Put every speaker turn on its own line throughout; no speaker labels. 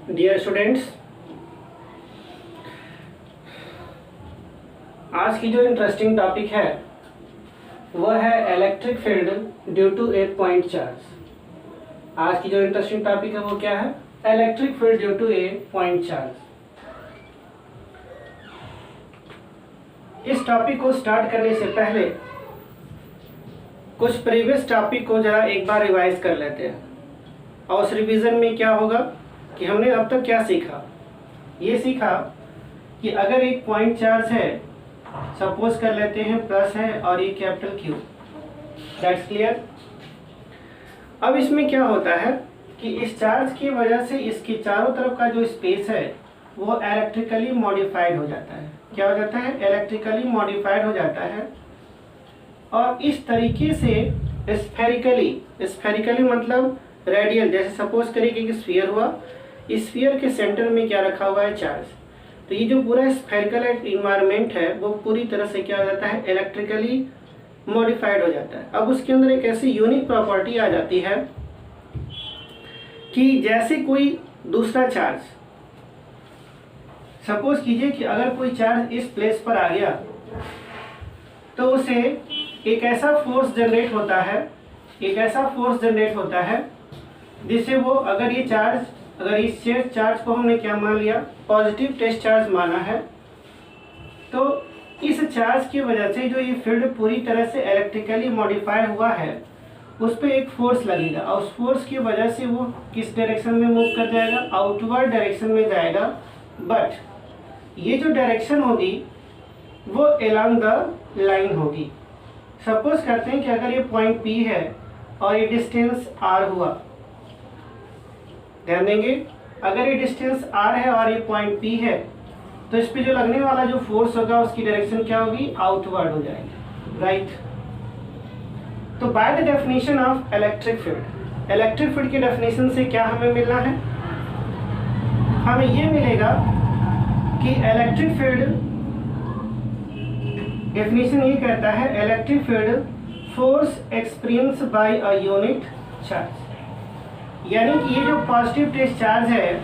Dear students, आज की जो इंटरेस्टिंग टॉपिक है वह है electric field due to a point charge. आज की जो इंटरेस्टिंग टॉपिक है वो क्या है? Electric field due to a point charge. इस टॉपिक को स्टार्ट करने से पहले कुछ प्रीवियस टॉपिक को जरा एक बार रिवाइज कर लेते हैं। और उस रिवीजन में क्या होगा कि हमने अब तक क्या सीखा। ये सीखा कि अगर एक पॉइंट चार्ज है, सपोज कर लेते हैं प्लस है और ये कैपिटल क्यू, दैट्स क्लियर। अब इसमें क्या होता है कि इस चार्ज की वजह से इसके चारों तरफ का जो स्पेस है वो इलेक्ट्रिकली मॉडिफाइड हो जाता है। क्या हो जाता है? इलेक्ट्रिकली मॉडिफाइड हो जाता है। और इस तरीके से स्फेरिकली मतलब रेडियल, जैसे सपोज करिए कि स्फीयर हुआ, इस स्फीयर के सेंटर में क्या रखा हुआ है? चार्ज। तो ये जो पूरा स्फेरिकल इन्वायरमेंट है वो पूरी तरह से क्या हो जाता है? इलेक्ट्रिकली मॉडिफाइड हो जाता है। अब उसके अंदर एक ऐसी यूनिक प्रॉपर्टी आ जाती है कि जैसे कोई दूसरा चार्ज, सपोज कीजिए कि अगर कोई चार्ज इस प्लेस पर आ गया तो उसे एक ऐसा फोर्स जनरेट होता है जिससे वो अगर इस चार्ज को हमने क्या मान लिया? पॉजिटिव टेस्ट चार्ज माना है, तो इस चार्ज की वजह से जो ये फील्ड पूरी तरह से इलेक्ट्रिकली मॉडिफाई हुआ है उस पर एक फोर्स लगेगा और उस फोर्स की वजह से वो किस डायरेक्शन में मूव कर जाएगा? आउटवर्ड डायरेक्शन में जाएगा। बट ये जो डायरेक्शन होगी वो अलोंग द लाइन होगी। सपोज करते हैं कि अगर ये पॉइंट P है और ये डिस्टेंस R हुआ, ध्यान देंगे, अगर ये डिस्टेंस R है और ये पॉइंट P है तो इस पे जो लगने वाला जो फोर्स होगा उसकी डायरेक्शन क्या होगी? आउटवर्ड हो जाएगी, राइट। तो by the definition of electric field की डेफिनेशन से क्या हमें मिलना है? हमें ये मिलेगा कि इलेक्ट्रिक फील्ड डेफिनेशन ये कहता है, electric field force experience by a unit charge. यानी कि ये जो पॉजिटिव टेस्ट चार्ज है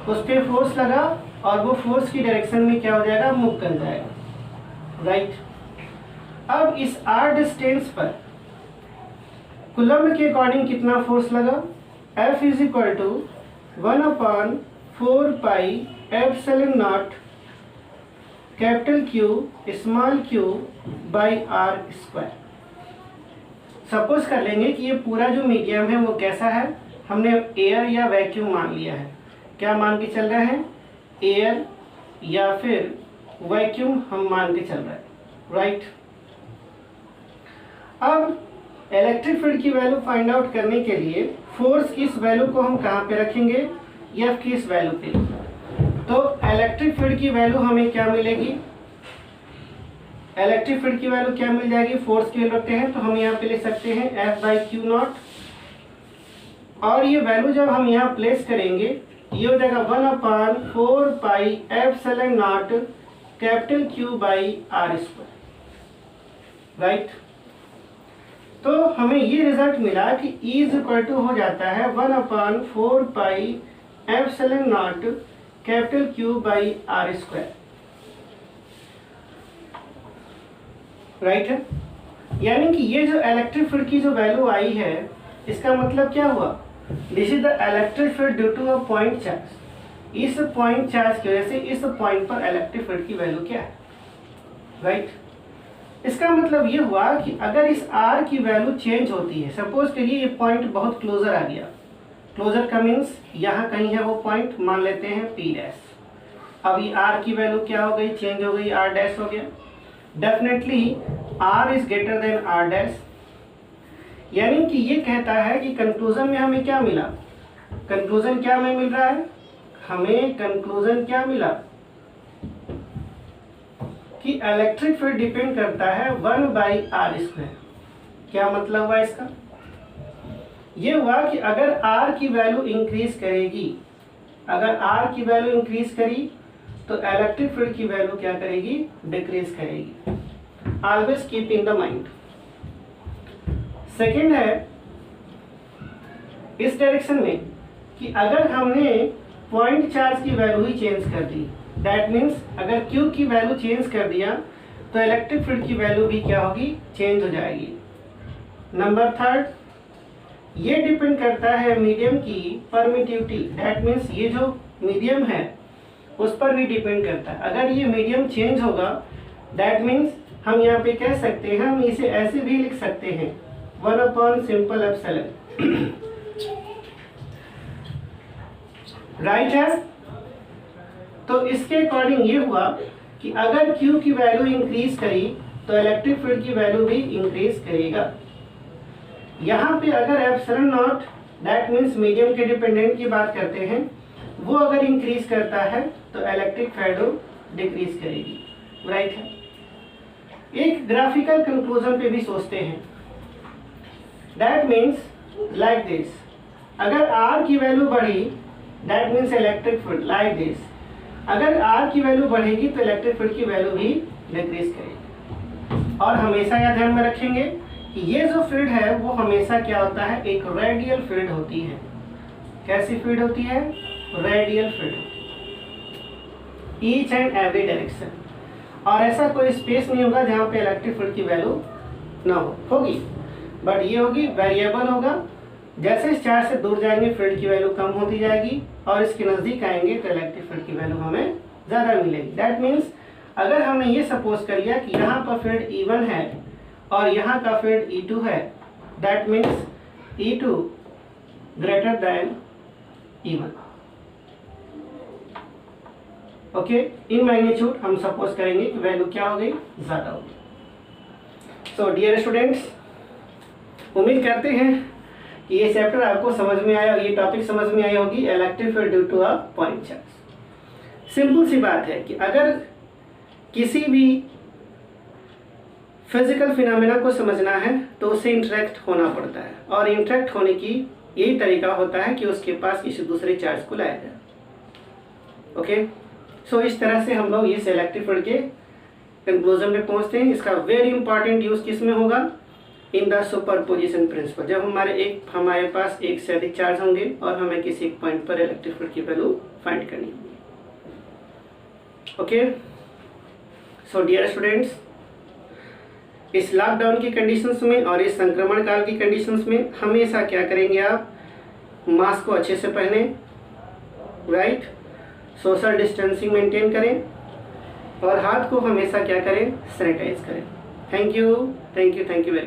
उस पर फोर्स लगा और वो फोर्स की डायरेक्शन में क्या हो जाएगा? मूव कर जाएगा, राइट। अब इस r डिस्टेंस पर कूलम्ब के अकॉर्डिंग कितना फोर्स लगा? F is equal to 1/4 pi epsilon naught capital Q small q by r square. Suppose कर लेंगे कि ये पूरा जो मीडियम है वो कैसा है? हमने एयर या वैक्यूम मान लिया है। क्या मान के चल रहे हैं? एयर या फिर वैक्यूम हम मान के चल रहे हैं, राइट। अब इलेक्ट्रिक फील्ड की वैल्यू फाइंड आउट करने के लिए फोर्स की इस वैल्यू को हम कहाँ पे रखेंगे? F की इस वैल्यू पे। तो इलेक्ट्रिक फील्ड की वैल्यू हमें क्या मिलेगी? इलेक्ट्रिक फील्ड की वैल्यू क्या मिल जाएगी? फोर्स की वैल्यू रखते हैं तो हम यहाँ पे लिख सकते हैं F/Q0। और ये वैल्यू जब हम यहाँ प्लेस करेंगे ये हो जाएगा 1/4 pi epsilon naught capital Q by R square, right. तो हमें ये रिजल्ट मिला कि E इज इक्वल टू हो जाता है 1/4 pi epsilon naught capital Q by R square, right है। यानी कि ये जो इलेक्ट्रिक फील्ड की जो वैल्यू आई है इसका मतलब क्या हुआ? This is the electric field due to a point charge. इस पॉइंट चार्ज की वजह से इस पॉइंट पर इलेक्ट्रिक फील्ड की वैल्यू क्या है, राइट। इसका मतलब ये हुआ कि अगर इस R की वैल्यू चेंज होती है, सपोज करिए ये पॉइंट बहुत क्लोजर आ गया, क्लोजर का मीन्स यहाँ कहीं है वो पॉइंट, मान लेते हैं P'। अब ये R की वैल्यू क्या हो गई? चेंज हो गई, R' हो गया। Definitely R is greater than R'। यानी कि ये कहता है कि कंक्लूजन में हमें क्या मिला? कंक्लूजन क्या हमें मिल रहा है? हमें कंक्लूजन क्या मिला कि इलेक्ट्रिक फील्ड डिपेंड करता है 1/r²। क्या मतलब हुआ इसका? ये हुआ कि अगर R की वैल्यू इंक्रीज करेगी, अगर R की वैल्यू इंक्रीज करी तो इलेक्ट्रिक फील्ड की वैल्यू क्या करेगी? डिक्रीज करेगी। Always keep in the mind. Second है इस डायरेक्शन में कि अगर हमने पॉइंट चार्ज की वैल्यू ही चेंज कर दी। दैट मीन्स अगर Q की वैल्यू चेंज कर दिया तो इलेक्ट्रिक फील्ड की वैल्यू भी क्या होगी, चेंज हो जाएगी। नंबर थर्ड, ये डिपेंड करता है मीडियम की परमिटिविटी। दैट मीन्स ये जो मीडियम है उस पर भी डिपेंड करता है। अगर ये मीडियम चेंज होगा दैट मीन्स हम यहाँ पे कह सकते हैं, हम इसे ऐसे भी लिख सकते हैं 1/सिंपल एप्सिलॉन। राइट है। तो इसके अकॉर्डिंग ये हुआ कि अगर Q की वैल्यू इंक्रीज करी तो इलेक्ट्रिक फील्ड की वैल्यू भी इंक्रीज करेगा। यहाँ पे अगर epsilon not that means medium के डिपेंडेंट की बात करते हैं, वो अगर इंक्रीज करता है तो इलेक्ट्रिक फील्ड डिक्रीज करेगी। राइट है। एक ग्राफिकल कंक्लूजन पे भी सोचते हैं। दैट मीन्स लाइक दिस, अगर R की वैल्यू बढ़ी that means electric field like this, अगर R की वैल्यू बढ़ेगी तो इलेक्ट्रिक फील्ड की वैल्यू भी डिक्रीज करेगी। और हमेशा यह ध्यान में रखेंगे कि ये जो फील्ड है वो हमेशा क्या होता है, एक रेडियल फील्ड होती है। कैसी फील्ड होती है, radial field, each and every direction. और ऐसा कोई स्पेस नहीं होगा जहाँ पे इलेक्ट्रिक फील्ड की वैल्यू ना होगी, बट ये होगी वेरिएबल होगा। जैसे इस चार्ज से दूर जाएंगे फील्ड की वैल्यू कम होती जाएगी और इसके नज़दीक आएंगे तो इलेक्ट्रिक फील्ड की वैल्यू हमें ज़्यादा मिलेगी। दैट मीन्स अगर हमने ये सपोज कर लिया कि यहाँ पर फील्ड E1 है और यहाँ का फील्ड E2 है, that means E2 greater than E1। Okay, in magnitude हम सपोज करेंगे कि वैल्यू क्या हो गई, ज़्यादा होगी। सो डियर स्टूडेंट्स, उम्मीद करते हैं कि ये चैप्टर आपको समझ में आया, ये टॉपिक समझ में आई होगी, electric field due to a point charge. Simple सी बात है कि अगर किसी भी फिजिकल फिनोमेना को समझना है तो उसे इंटरेक्ट होना पड़ता है, और इंटरेक्ट होने की यही तरीका होता है कि उसके पास किसी दूसरे चार्ज को लाया जाए। ओके, सो इस तरह से हम लोग इस इलेक्ट्रिक फील्ड के कंक्लूजन में पहुंचते हैं। इसका वेरी इंपॉर्टेंट यूज किस में होगा, इन द सुपरपोजिशन प्रिंसिपल। जब हमारे पास एक से अधिक चार्ज होंगे और हमें किसी एक पॉइंट पर इलेक्ट्रिक फील्ड की वैल्यू फाइंड करनी होगी। ओके, सो डियर स्टूडेंट्स, इस लॉकडाउन की कंडीशंस में और इस संक्रमण काल की कंडीशंस में हमेशा क्या करेंगे, आप मास्क को अच्छे से पहने, राइट, सोशल डिस्टेंसिंग मेंटेन करें और हाथ को हमेशा क्या करें, सैनिटाइज करें। Thank you very